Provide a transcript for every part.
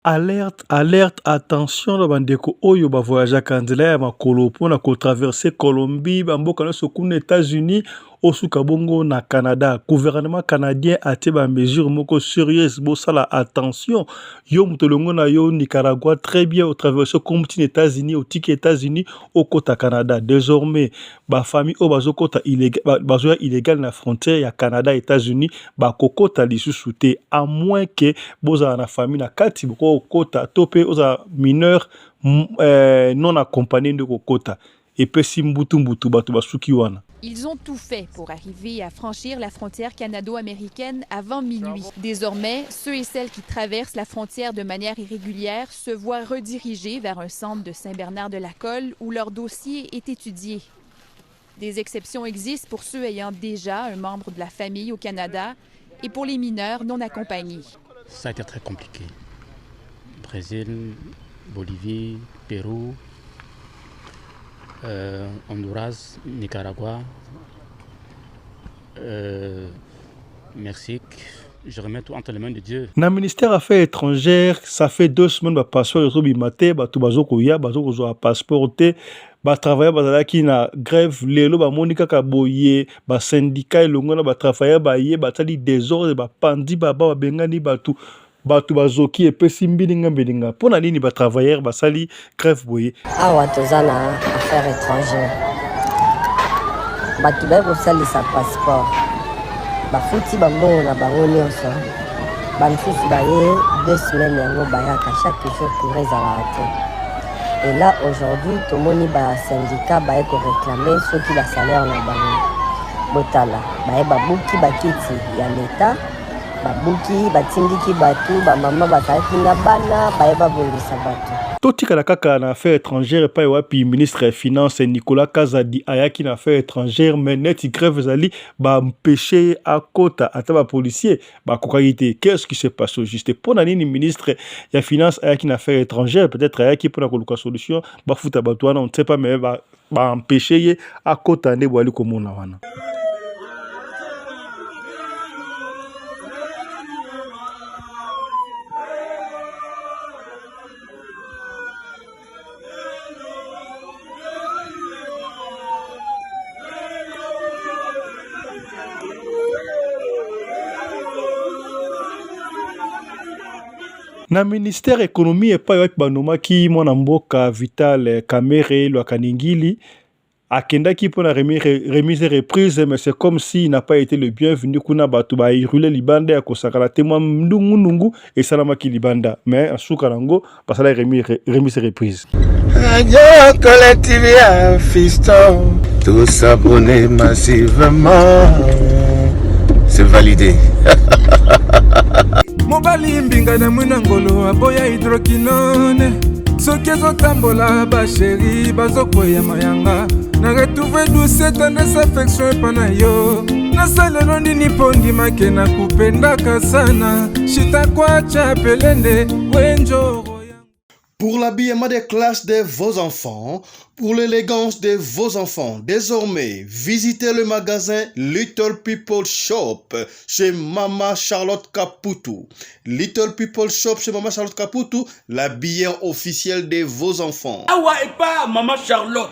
Alerte, alerte, attention na bandeko oyo ba voyage kanzela ya makolo mpona ko traverser Colombie bamboka na sokuna États-Unis osuka bongo na Canada. Gouvernement canadien a te ba mesure moko sérieuse bo sala attention yo mutolongo na yo Nicaragua très bien au traverser comme États-Unis au ticket États-Unis au kota Canada. Désormais ba famille o bazo kota illégal na frontière ya Canada États-Unis ba kokota lisusu te à moins que boza na famille na kati boko kota topé oza mineur non accompagné de kokota et pesi mbutu batu basuki wana. Ils ont tout fait pour arriver à franchir la frontière canado-américaine avant minuit. Désormais, ceux et celles qui traversent la frontière de manière irrégulière se voient redirigés vers un centre de Saint-Bernard-de-la-Colle où leur dossier est étudié. Des exceptions existent pour ceux ayant déjà un membre de la famille au Canada et pour les mineurs non accompagnés. Ça a été très compliqué. Brésil, Bolivie, Pérou, Honduras, Nicaragua, Mexique. Je remets tout entre les mains de Dieu. Na ministère Affaires étrangères, ça fait 2 semaines ba passeport rezo bimate ba tubazoko ya bazoko zo passeport te ba travailler bazalaki na grève lelo ba monika ka boye ba syndicat elongo na ba travailler ba ye ba tali désordre ba pandi ba bengani batu bazoki epesi mbilinga mbilinga pona nini ba travailleurs basali grève boye awa tozana affaires étrangères batu bakosalisa passeport bafuti bambongo na bango nyonso bamisusu baye 2 semaines yango bayaka chaque jour pour ezalaka te. Et là aujourd'hui tomoni basyndicat baye koréclame soki basalaire na bango botala baye babuki bakiti ya leta babuki batindiki batu bamama bazalaki na bana baye babongisa batu. Totikala kaka na affaires étrangères pa wapi ministre des finances Nicolas Kazadi ayaki na affaires étrangères mais neti grève zali ba empêcher à kota ata ba policier ba kokagité. Qu'est-ce qui se passe au juste pona nini ministre ya finance ayaki na affaires étrangères peut-être ayaki pona koluka solution ba futa batu wana on ne sait pas mais ba empêcher à kota ne bwali komona wana. Na ministère économie et pas avec banoma ki mwana mboka Vital Kamerhe Lwakaningili akendaki pona remise reprise mais c'est comme s'il n'a pas été le bienvenu kuna batu ba irule libanda ya kosakala témoin ndungu et salamaki libanda mais asuka nango basala remise reprise. Radio Collectivia Fiston, tous s'abonner massivement, c'est validé. Mobali mbinga na munangolo aboya hydroquinone soki ezotambola basheri bazokoya mayanga na retrouve douce tendresse affection epana yo nasalelo nini mpo ndimake na kupendaka sana shitakwacha pelende wenjoro. Pour l'habillement des classes de vos enfants, pour l'élégance de vos enfants, désormais, visitez le magasin Little People Shop chez Mama Charlotte Caputo. Little People Shop chez Mama Charlotte Caputo, l'habillement officiel de vos enfants. Awa et pas Mama Charlotte.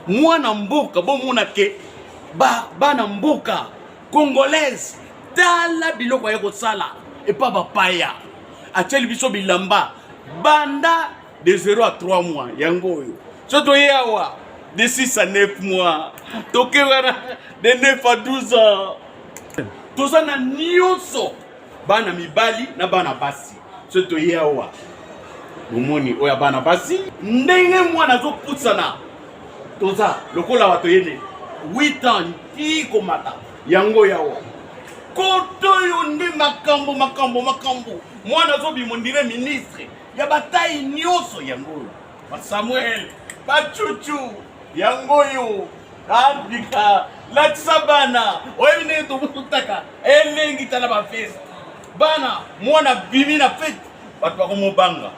Moi namboka, bon monake, ba namboka, congolaise, tala biloko ya kosala, et pas bapaya. Acheli biso bilamba. Banda de 0 à 3 mois, yango yo. Soto yawa de 6 à 9 mois. Toke wana de 9 à 12 ans. Toza na nyonso. Bana mibali na bana basi. Soto yawa. Umoni oya bana basi. Ndenge mwana zo putsana. Toza lokola wato yene 8 ans tiko mata. Yango yawa. Koto yo ndi makambo. Mwana zo bimondire ministre. Ya bataille nyoso yango ba Samuel ba Chuchu yango yo abika la tsabana oyine to mutaka elengi tala ba fest bana mwana bimi na fete batu ba komobanga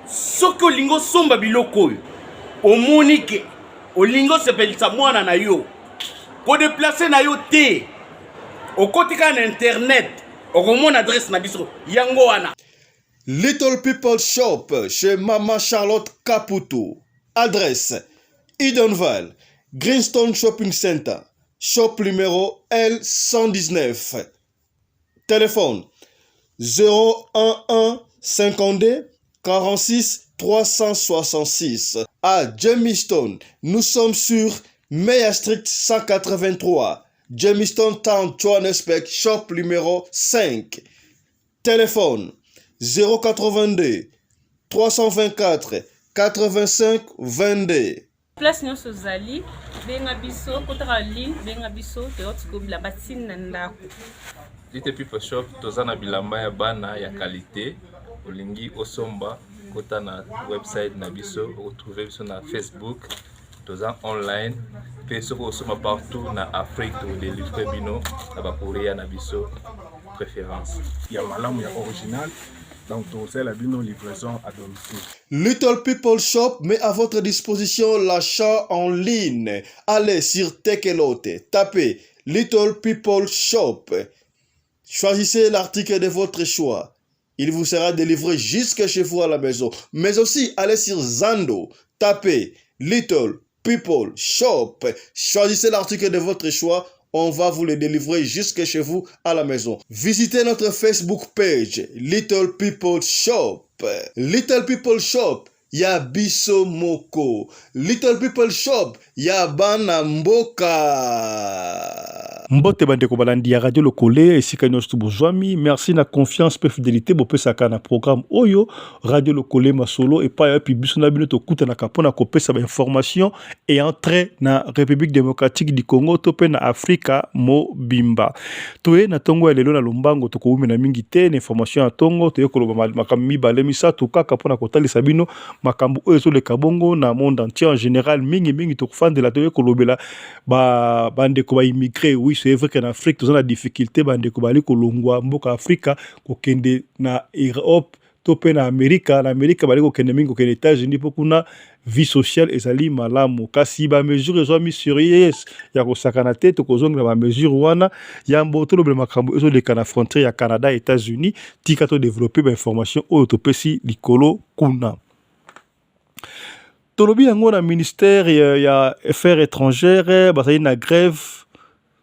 soko lingo somba biloko yo omonike olingo sepelisa mwana na yo ko déplacer na yo te okotika na internet okomona adresse na biso yango wana. Little People Shop chez Mama Charlotte Caputo. Adresse Edenval, Greenstone Shopping Center, shop numéro L119. Téléphone 011 52 46 366. À Jamestown, nous sommes sur Meyer Street 183. Jamestown Town, Johannesburg, shop numéro 5. Téléphone 082 324 85 22. Place nyonso zali benga biso kotaka ligne benga biso teotikobila batina ndako. Little People Shop tozana bilamba ya bana ya qualité olingi osomba kota na website na biso retrouver biso na Facebook toza online pe soko osoma partout na Afrique to délivrer bino na ba Korea na biso préférence ya malamu ya original. Donc, c'est la livraison à domicile. Little People Shop met à votre disposition l'achat en ligne. Allez sur Tekelote, tapez Little People Shop. Choisissez l'article de votre choix. Il vous sera délivré jusque chez vous à la maison. Mais aussi, allez sur Zando, tapez Little People Shop. Choisissez l'article de votre choix. On va vous le délivrer jusque chez vous à la maison. Visitez notre Facebook page, Little People Shop. Little People Shop, ya biso moko. Little People Shop, ya bana mboka. Mbote bandeko balandi ya radio Lokole esika nyonso bozwami. Merci na confiance pe fidélité bopesaka na programme oyo radio Lokole masolo et pa ya biso na bino tokuta na kapona kopesa ba information et entrer na République démocratique du Congo to pe na Afrika mobimba. Toye na tongo ya lelo na lombango tokowumi na mingi te na information ya tongo toye koloba makambo mibale misato kaka pona kotalisa bino makambo oyo zo le kabongo na monde entier en général mingi tokufandela toye kolobela bandeko ba immigré. Oui, c'est vrai qu'en Afrique, nous avons la difficulté de bali kolongwa mboka Afrika kokende na Europe tope na Amerika. Na Amerika bali kokende mingi kokende États-Unis pour kuna vie sociale ezali malamu. Kasi ba mesure ezo mi sérieux ya kosakana te tokozonga ba mesure wana ya mboto le makambo ezo le kana frontière ya Canada États-Unis tika to développer ba information oyo topesi likolo kuna. Tolobi yango na ministère ya affaires étrangères bazali na grève.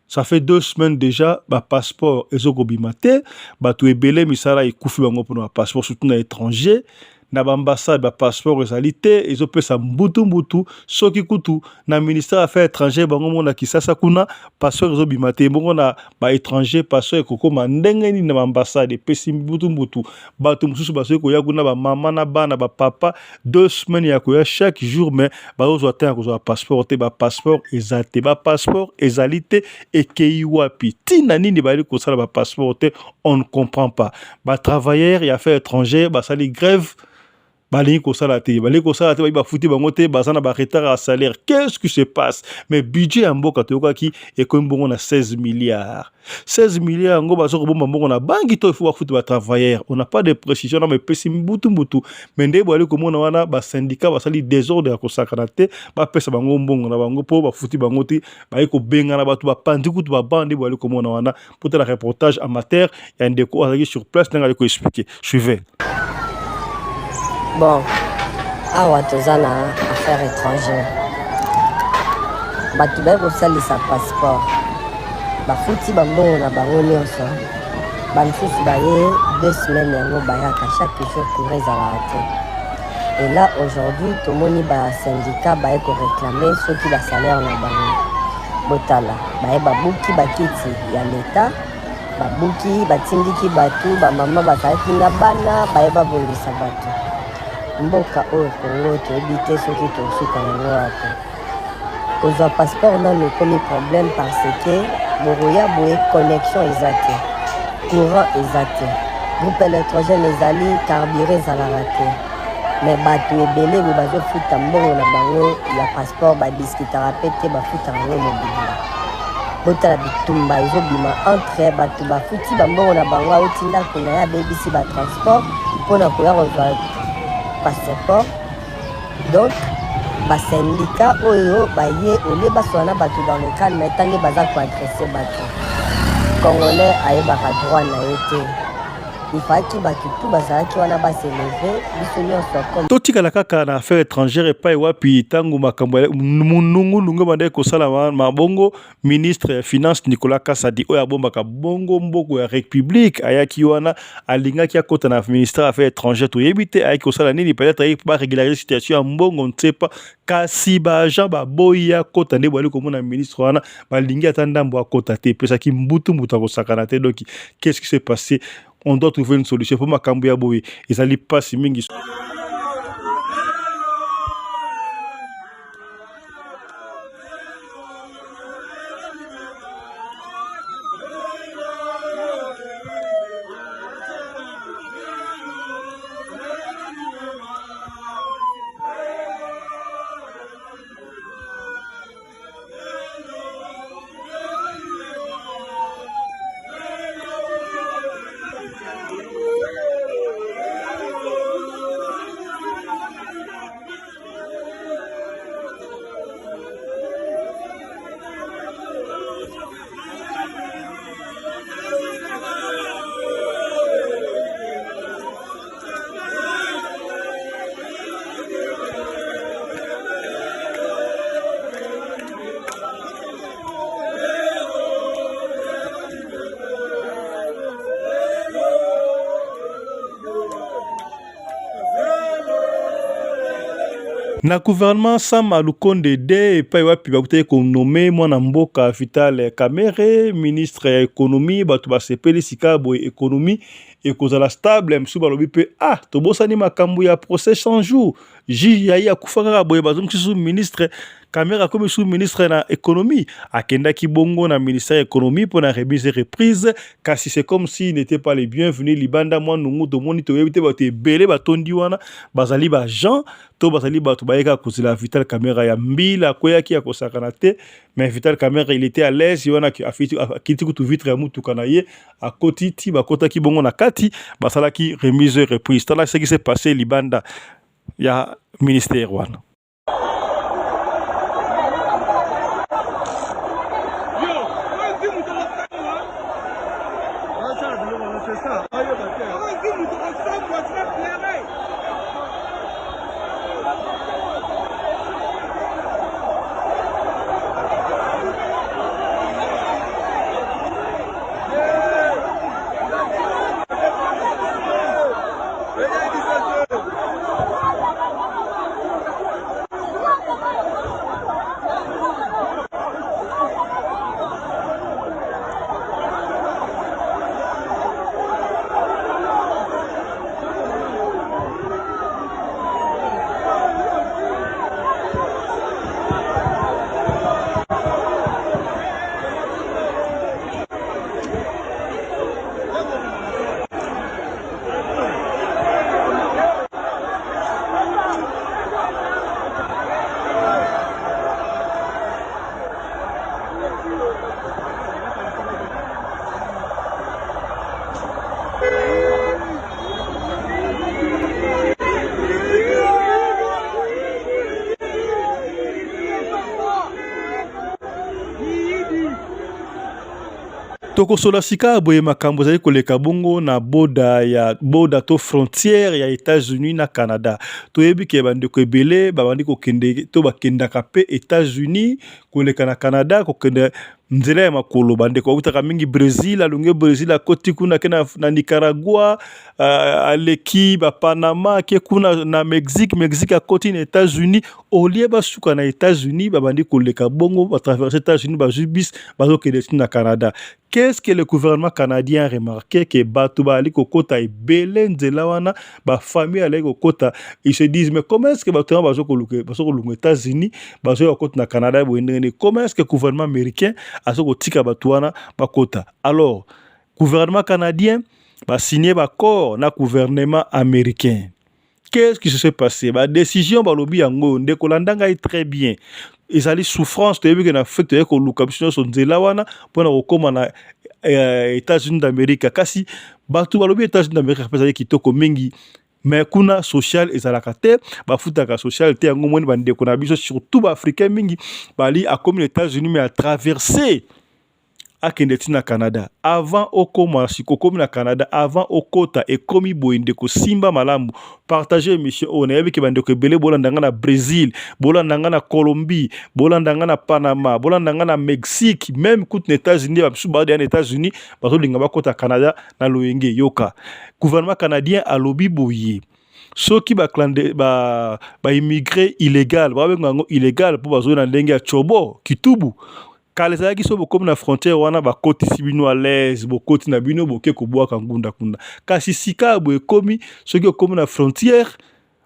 Ça fait 2 semaines déjà, ba passeport ezokobimate, ba tu ebele misala ikufi bango pour na passeport surtout na étranger, na ambassade ba passeport ezalité, ezopesa mbutu soki kutu na ministère affaires étrangères bango mona kisasa kuna passeport ezobimate bongo na ba étranger passeport ekokoma ndenge ni na ambassade pesi mbutu ba tu mususu baso ko ya kuna ba mama na bana ba papa 2 semaines ya ko ya chaque jour mais ba ozo atteindre ko passeport te ba passeport ezate ba passeport ezalité ekei wapi tina nini ba li ko sala ba passeport te on ne comprend pas ba travailleurs ya affaires étrangères ba sali grève. Bali ko sala te ba futi bango te bazana ba retard à salaire. Qu'est-ce qui se passe? Mais budget en mboka to ki e ko mbongo na 16 milliards. 16 milliards ngo bazo ko bomba mbongo na banki to faut futi ba travailleurs. On n'a pas de précision na mais pesi mbutu. Mais ndé bali ko mona wana ba syndicat ba sali désordre ya ko sakana te ba pesa bango mbongo na bango po ba futi bango te ba ko benga na batu ba pandi kutu ba bandi bali ko mona wana pour la reportage amateur ya ndeko azaki sur place nanga ko expliquer. Suivez. Bon, awa toza na affaires étrangères. Bato baye kosalisa passeport. Bafuti bambongo na bango nyonso. Bamisusu baye 2 semaines yango bayaka chaque jour pour ezalaka te. Et là aujourd'hui tomoni ba syndicat baye ko réclamer soki ba salaire na bango. Botala baye babuki bakiti ya l'État. Babuki batindiki batu ba mama bazalaki na bana baye babongisa batu. Mboka oyo Congo toyebi te soki tosuka yango wapi. Kozwa passeport nano ekomi problème parce que boroya boye connexion eza te, courant eza te, groupe électrogène ezali, carburant ezalaka te. Mais bato ebele bo bazofuta mbongo na bango ya passeport badiskitaka pe te bafutaka yango mobili. Botala bitumba ezobima entre bato bafuti bambongo na bango auti ndako na ya bebisi batransport mpona koya kozwa passeport. Donc ba syndicat oyo baye ole basona bato dans le calme etande baza ko adresser bato congolais ayebaka droit na ye te. il fallait que tout bazalaki wana baseleve biso nyonso comme totikala kaka na affaire étrangère epai wapi ntango makambo munungu bande kosala mabongo ministre ya finance Nicolas Kasadi oyo abombaka bongo mboko ya république ayaki wana alingaki akota na ministère affaires étrangères toyebi te ayaki kosala nini peut-être ayaki ba régulariser situation ya mbongo ntepa kasi baagent baboyi akota nde bwali komona ministre wana balingi ata ndambo akota te epesaki mbutu akosakana te. Donc qu'est-ce qui s'est passé? On doit trouver une solution pour makambo ya boye ezali pasi mingi. Na gouvernement Sama Lukonde de epai wapi bakutaki konome mwana mboka Vital Kamerhe ministre ya économie bato basepeli sika boye économie ekozala stable msu balobi pe tobosani makambo ya procès 100 jours juge yayi akufa kaka boye bazongisi su ministre Kamerhe akomi su ministre na économie akendaki bongo na ministère économie pour na remise et reprise kasi c'est comme si n'était pas les bienvenus libanda mwa nungu tomoni toyebi te bato ebele batondi wana bazali ba Jean to bazali bato bayeka kozela Vital Kamerhe ya mbila koyaki ya kosakana te mais Vital Kamerhe il était à l'aise wana akiti kutu vitre ya mutuka na ye akotiti bakotaki bongo na kati basalaki remise et reprise tala ce qui s'est passé libanda ya ministère wana. Tokosola sika boye makambo zali koleka bongo na boda to frontière ya États-Unis na Canada. Toyebi ke bandeko ebele babandi kokende to bakendaka pe États-Unis koleka na Canada kokende nzela ya makolo bandeko utaka mingi Brésil alunge Brésil akoti kuna ke na Nicaragua aleki ba Panama ke kuna na Mexique akoti na États-Unis olie basuka na États-Unis babandi koleka bongo ba traverser États-Unis ba jubis bazo kende na Canada. Qu'est-ce que le gouvernement canadien a remarqué que bato bali kokota ebele nzela wana ba famille ali kokota ils se disent mais comment est-ce que bato bazo kolunga États-Unis bazo kokota na Canada boyendene comment est-ce que le gouvernement américain azo kotika bato wana bakota. Alors gouvernement canadien ba signé ba accord na gouvernement américain. Qu'est-ce qui s'est passé? Ba décision ba lobi yango ndeko landanga est très bien. Ezali souffrance toyebi ke na fait toye ko luka biso so nzela wana pona kokoma na États-Unis d'Amérique kasi bato balobi États-Unis d'Amérique pesa kitoko mingi mais kuna social ezalaka te bafutaka social te yango moni bandeko na biso surtout ba africain mingi bali a comme les États-Unis mais à akende tina Canada avant okoma sikokomi na Canada avant okota ekomi boinde ko simba malamu partager émission on yebi ke bande ko belé bolandanga na Brésil bolandanga na Colombie bolandanga na Panama bolandanga na Mexique même koute na États-Unis ba suba des États-Unis bazo linga ba kota Canada na loyenge yoka gouvernement canadien a lobby boye soki ba immigré illégal ba bengo illégal pour bazo na ndenge ya chobo kitubu kale zaki so bokomi na frontière wana bakoti sibino à l'aise bokoti na bino boke kobwaka ngunda kunda kasi sika bo ekomi soki okomi na frontière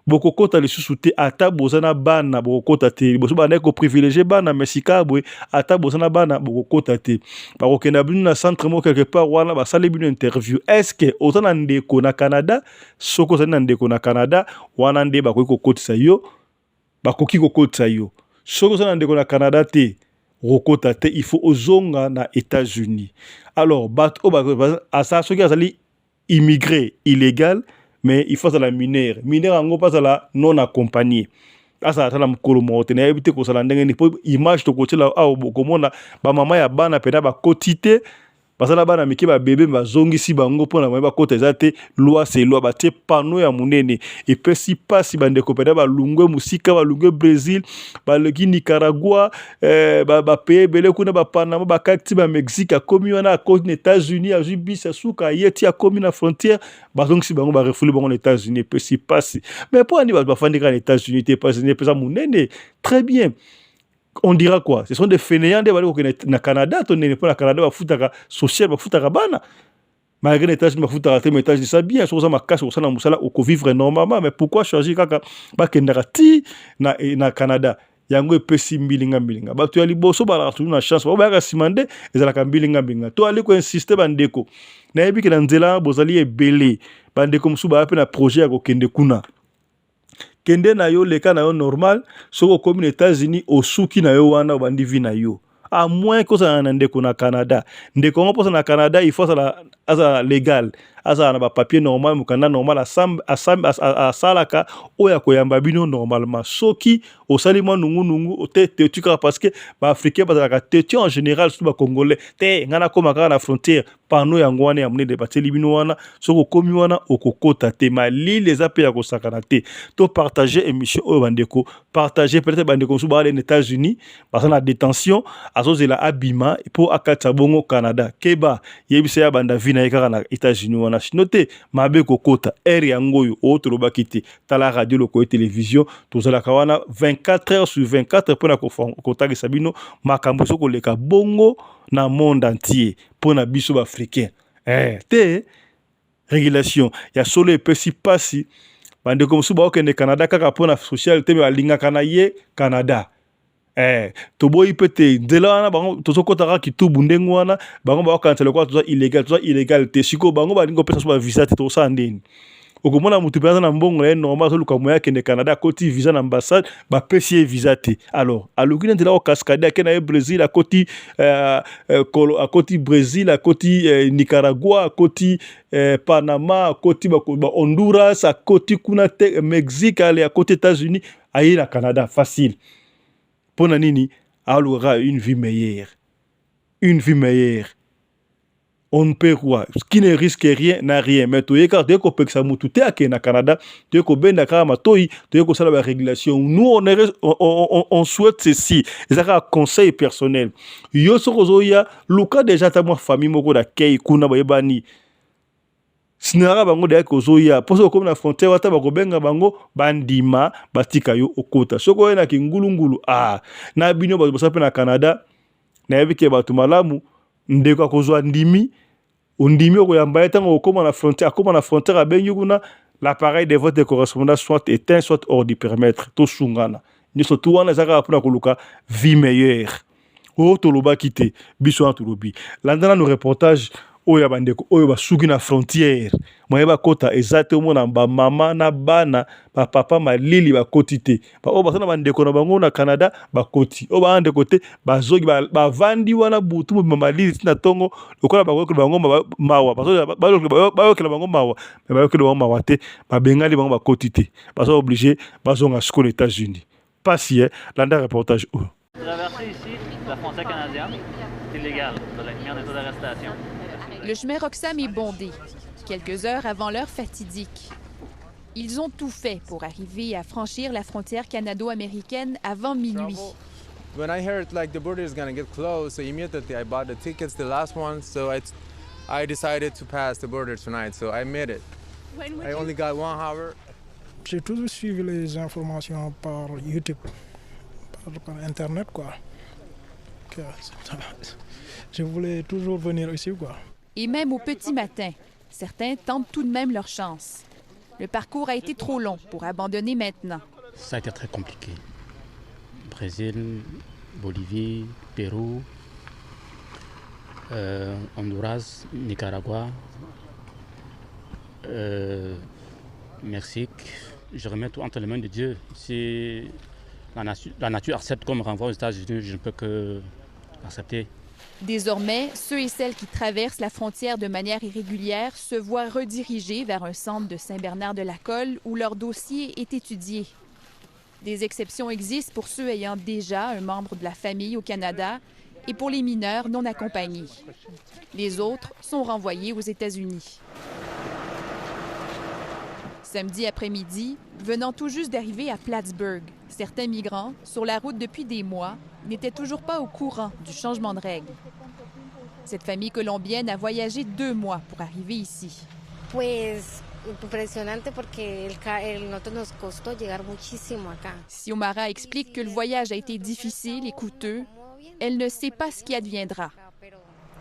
bokokota lisusu te ata bozana bana bokokota te boso bana ko privilégier bana mais sika bo ata bozana bana bokokota te bakokenda bino na centre mo quelque part wana basale bino interview est-ce que ozana ndeko na Canada soko ozana ndeko na Canada wana nde bakoki kokotisa yo bakoki kokotisa yo soko ozana ndeko na Canada te rokota te il faut ozonga na États-Unis alors bato asa soki azali immigré illégal mais il faut la mineur ango pas la non accompagné asa tala mkolo mote na yebite ko sala ndenge ni po image to kotela a bokomona ba mama ya bana pena ba kotite basala bana miki ba bébé bazongisi bango pona ba kota ezate loi c'est loi ba te pano ya munene et pesi pasi bande ko pena ba lungwe musika ba lungwe Brésil ba leki Nicaragua ba pays belé kuna ba Panama ba kakti ba Mexique a komi wana a côté États-Unis a jubisa suka yeti a komi na frontière bazongisi bango ba refuli bango les États-Unis pesi pasi mais pour ani ba fandika les États-Unis te pasi ne pesa munene très bien. On dira quoi? Ce sont des fainéants de balou na Canada, ton n'est pas na Canada ba futaka social ba futaka bana. Malgré les tâches ba futaka te métage de ça bien, sur ça ma casse sur ça na musala au vivre normalement, mais pourquoi choisir kaka ba kendaka ti na Canada? Yango epesi mbilinga ba tu ali boso ba la na chance ba ka simande ezala ka mbilinga to ali ko insister bandeko na yebi ke na nzela bozali ebele bandeko musuba pe na projet ya ko kende kuna kende na yo leka na yo normal soko komi na États-Unis osuki na yo wana bandi vi na yo à moins que ça na ndeko na Canada ndeko ngo posa na Canada il faut ça asa légal asa na ba papier normal mukanda normal a salaka oya koyamba bino normalement soki osali mwa nungu te tuka parce que ba africain bazalaka te en général surtout ba congolais te ngana koma kaka na frontière pano yango wana ya munene bateli bino wana soko komi wana okokota te mali les ape ya kosakana te to partager émission oyo bandeko partager peut-être bandeko suba les États-Unis parce na détention azozela abima pour akatsa bongo Canada keba yebisa ya banda vina ekaka na États-Unis wana sinote mabe kokota ere yangoyo otoloba kiti tala radio loko télévision tozala kawana 24 heures sur 24 pour na kotaki sabino makambo soko leka bongo na monde entier pour na biso africain te régulation ya solo epesi pasi bande comme suba okende Canada kaka pour na social te balinga kana ye Canada toboyi pete ndela wana bango tozokotaka kitubu ndengo wana bango ba okancela kwa toza illégal te siko bango balingo pesa so ba visa te to sa ndeni okomona mutu pesa na mbongo na normal so luka moya kende Canada koti visa na ambassade ba pesi visa te alors alukina ndela o cascade akena e Brésil a koti Brésil a koti Nicaragua a koti Panama a koti ba Honduras a koti kuna te Mexique ale a koti États-Unis ayi na Canada facile. Pour nini aura une vie meilleure. Une vie meilleure. On ne peut quoi? Ce qui ne risque rien n'a rien. Mais tu es dès qu'on peut que ça moutouté à na Canada, dès qu'on ben d'accord ma toi, dès qu'on ça la régulation. Nous on souhaite ceci. C'est un conseil personnel. Yo sokozoya luka déjà ta moi famille moko da kei kuna bayebani. Sinara bango de kozoya poso comme na frontière wata bakobenga bango bandima batika yo okota soko na kingulungulu na bino basape na Canada na yebike batu malamu ndeko kozwa ndimi ondimi okoyamba etango okoma na frontière abengi kuna l'appareil de vote de correspondance soit éteint soit hors du périmètre to sungana ni surtout wana zaka pona koluka vie meilleure toloba kite biso antolobi landana no reportage oya bandeko oyo basuki na frontière moye bakota ezate omona ba mama na bana ba papa malili bakoti te ba o basana bandeko na bango na Canada bakoti o ba ande kote bazogi ba vandi wana butu malili tina tongo lokola bango mawa bayokela bango mawa mais bayokela bango mawa te babengali bango bakoti te baso obligé bazonga siko les États-Unis pas si landa reportage traverser ici la frontière canadienne. C'est illégale. On a la lumière d'état d'arrestation. Le chemin Roxham est bondé, quelques heures avant l'heure fatidique. Ils ont tout fait pour arriver à franchir la frontière canado-américaine avant minuit. When I heard like the border is going to get closed, so immediately I bought the tickets, the last one, so I decided to pass the border tonight, so I made it. I only got 1 hour. J'ai toujours suivi les informations par YouTube, par Internet, quoi. Je voulais toujours venir ici, quoi. Et même au petit matin, certains tentent tout de même leur chance. Le parcours a été trop long pour abandonner maintenant. Ça a été très compliqué. Brésil, Bolivie, Pérou, Honduras, Nicaragua, Mexique. Je remets tout entre les mains de Dieu. Si la nature accepte comme renvoi aux États-Unis, je ne peux que accepter. Désormais, ceux et celles qui traversent la frontière de manière irrégulière se voient redirigés vers un centre de Saint-Bernard-de-la-Colle où leur dossier est étudié. Des exceptions existent pour ceux ayant déjà un membre de la famille au Canada et pour les mineurs non accompagnés. Les autres sont renvoyés aux États-Unis. Samedi après-midi, venant tout juste d'arriver à Plattsburgh, certains migrants, sur la route depuis des mois, n'étaient toujours pas au courant du changement de règles. Cette famille colombienne a voyagé 2 mois pour arriver ici. Xiomara explique que le voyage a été difficile et coûteux. Elle ne sait pas ce qui adviendra.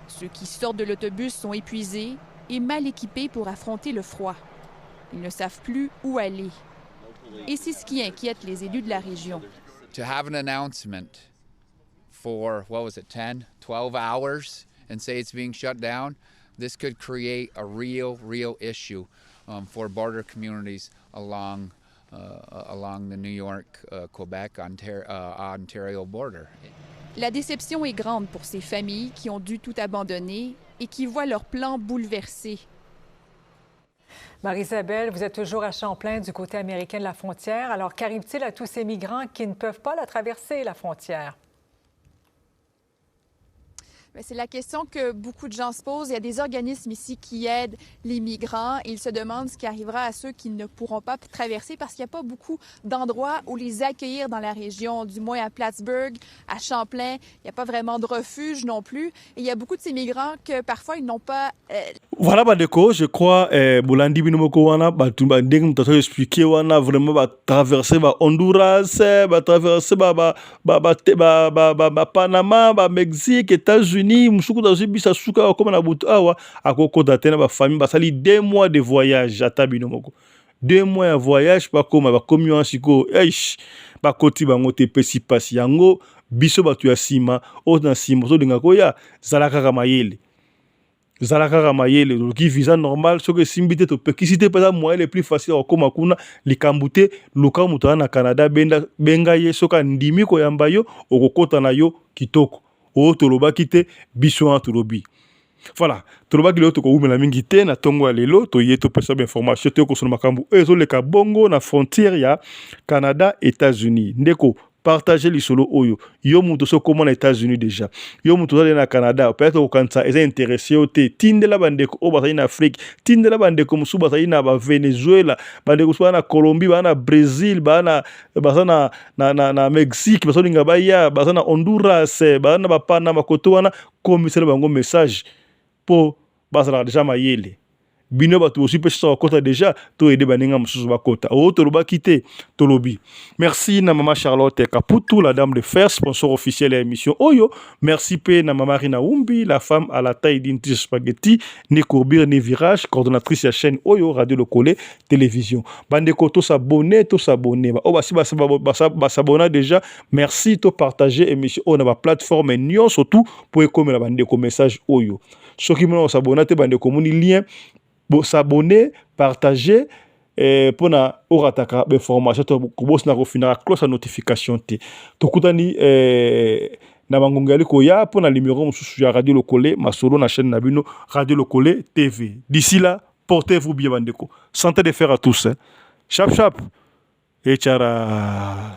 Ceux qui sortent de l'autobus sont épuisés et mal équipés pour affronter le froid. Ils ne savent plus où aller. Et c'est ce qui inquiète les élus de la région. To have an announcement for, 10, 12 hours and say it's being shut down, this could create a real issue for border communities along the New York, Quebec, Ontario border. La déception est grande pour ces familles qui ont dû tout abandonner et qui voient leurs plans bouleversés. Marie-Isabelle, vous êtes toujours à Champlain du côté américain de la frontière. Alors, qu'arrive-t-il à tous ces migrants qui ne peuvent pas la traverser, la frontière? C'est la question que beaucoup de gens se posent. Il y a des organismes ici qui aident les migrants et ils se demandent ce qui arrivera à ceux qui ne pourront pas traverser parce qu'il n'y a pas beaucoup d'endroits où les accueillir dans la région, du moins à Plattsburgh, à Champlain. Il n'y a pas vraiment de refuge non plus. Et il y a beaucoup de ces migrants que parfois ils n'ont pas... Voilà, Badeko, je crois, Bolandi Binomoko wana, Ndeng Mutato expliqué wana, vraiment, traverser Honduras, traverser Panama, Mexique, États-Unis, musuku tazo bisa suka comme na butu awa akoko datena ba famille basali 2 mois de voyage ata binomoko 2 mois de voyage pas comme ba communion siko eish ba koti bango te pesi pasi yango biso batu ya sima o na sima so dinga koya zalaka mayele ki visa normal ce que simbite to pekisite pas moyen le plus facile au koma kuna likambute luka mutu na Canada benga ye soka ndimi ko yamba yo okokota na yo kitoko o tolobaki te biso en tolobi. Voilà, tolobaki lelo toko umela mingi te na tongo ya lelo to ye to pesa information te ko sona makambu ezo leka bongo na frontière ya Canada États-Unis. Ndeko partager lisolo oyo yo muto so comment na États-Unis déjà yo muto na Canada peut-être au kansa est intéressé au te tindela bandeko o bazali na Afrique tindela bandeko musu bazali na ba Venezuela bandeko so na Colombie ba na Brésil ba na Mexique ba so linga ba ya ba na Honduras ba na ba Panama koto wana komisela bango message po bazala déjà mayele bino batu aussi pe so kota déjà to aider baninga mususu bakota o to loba kité to lobi. Merci na maman Charlotte Kaputu, la dame de fer, sponsor officiel de l'émission Oyo. Merci pe na maman Rina Umbi, la femme à la taille d'une tige spaghetti, ni courbure ni virage, coordonnatrice de la chaîne Oyo Radio Lokole télévision. Bandeko to s'abonner o basi s'abonner déjà. Merci to partager émission on na plateforme nyon surtout pour comme la bandeko message Oyo. Ceux qui m'ont s'abonner te bandeko moni lien s'abonner, partager pour na orataka information to kubos na kofina close à notification te to kutani na bangongali ko ya pour na numéro mususu ya Radio Lokole masolo na chaîne na bino Radio Lokole TV. D'ici là, portez-vous bien bandeko. Santé de fer à tous. Chap chap et tchara.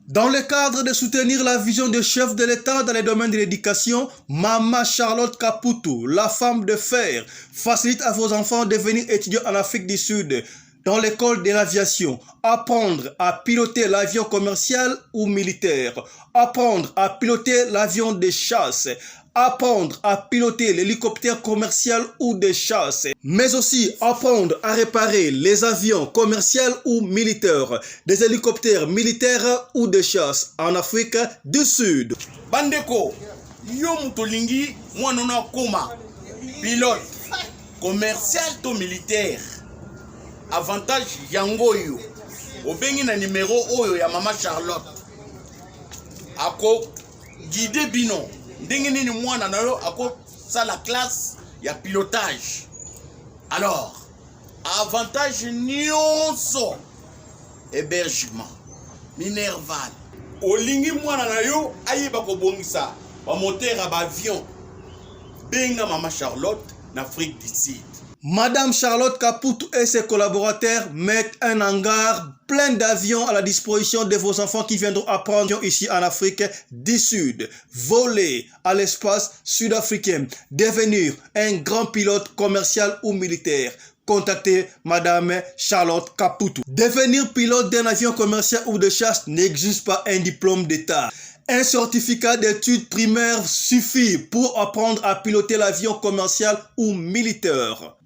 Dans le cadre de soutenir la vision des chefs de l'État dans les domaines de l'éducation, Mama Charlotte Caputo, la femme de fer, facilite à vos enfants de venir étudier en Afrique du Sud dans l'école de l'aviation, apprendre à piloter l'avion commercial ou militaire, apprendre à piloter l'avion de chasse, apprendre à piloter l'hélicoptère commercial ou de chasse, mais aussi apprendre à réparer les avions commerciaux ou militaires, des hélicoptères militaires ou de chasse en Afrique du Sud. Bandeko, yo mutolingi mwanona koma pilote commercial to militaire. Avantage yango yo. Obengi na numéro oyo ya Mama Charlotte. Ako guide bino. Ndenge nini mwana na yo ako sa la classe ya pilotage. Alors, avantage nyonso hébergement minerval. Olingi mwana na yo ayeba ko bongisa ba moteur ya ba avion. Benga Mama Charlotte na Afrique du Sud. Madame Charlotte Caputo et ses collaborateurs mettent un hangar plein d'avions à la disposition de vos enfants qui viendront apprendre ici en Afrique du Sud. Voler à l'espace sud-africain, devenir un grand pilote commercial ou militaire. Contactez Madame Charlotte Caputo. Devenir pilote d'un avion commercial ou de chasse n'exige pas un diplôme d'État. Un certificat d'études primaires suffit pour apprendre à piloter l'avion commercial ou militaire.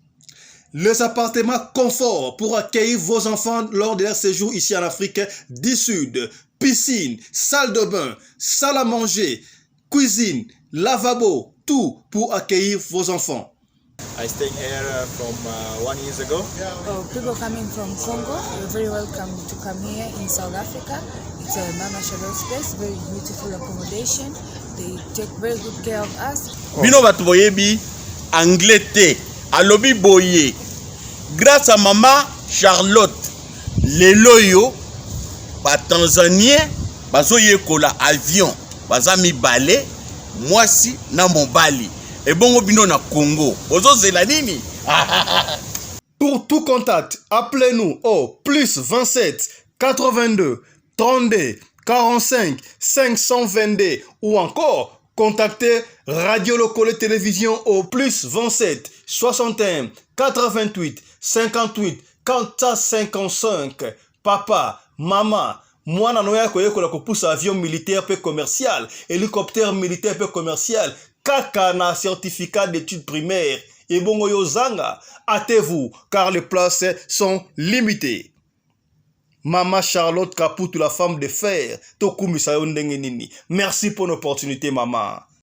Les appartements confort pour accueillir vos enfants lors de leur séjour ici en Afrique du Sud. Piscine, salle de bain, salle à manger, cuisine, lavabo, tout pour accueillir vos enfants. I stayed here from 1 year ago. Oh, people coming from Congo, you're very welcome to come here in South Africa. It's a Mama Charlotte's place, very beautiful accommodation. They take very good care of us. Bino batu boyebi anglais te. Alobi boye. Grâce à Mama Charlotte, lelo yo ba Tanzanien bazoye kola avion, bazami balé, mwasi na mobali. Et bongo bino na Congo. Ozo zela nini? Pour tout contact, appelez-nous au plus 27 82 32 45 522 ou encore contactez Radio Locale Télévision au plus 27 61 88 58 455. Papa, maman, mwana noya koyekola kopusa avion militaire pe commercial, hélicoptère militaire pe commercial, kaka na certificat d'études primaires. Et bongo yo zanga, hâtez-vous car les places sont limitées. Mama Charlotte Caputo, la femme de fer, Tokumi Sayo Ndenge Nini. Merci pour l'opportunité, maman.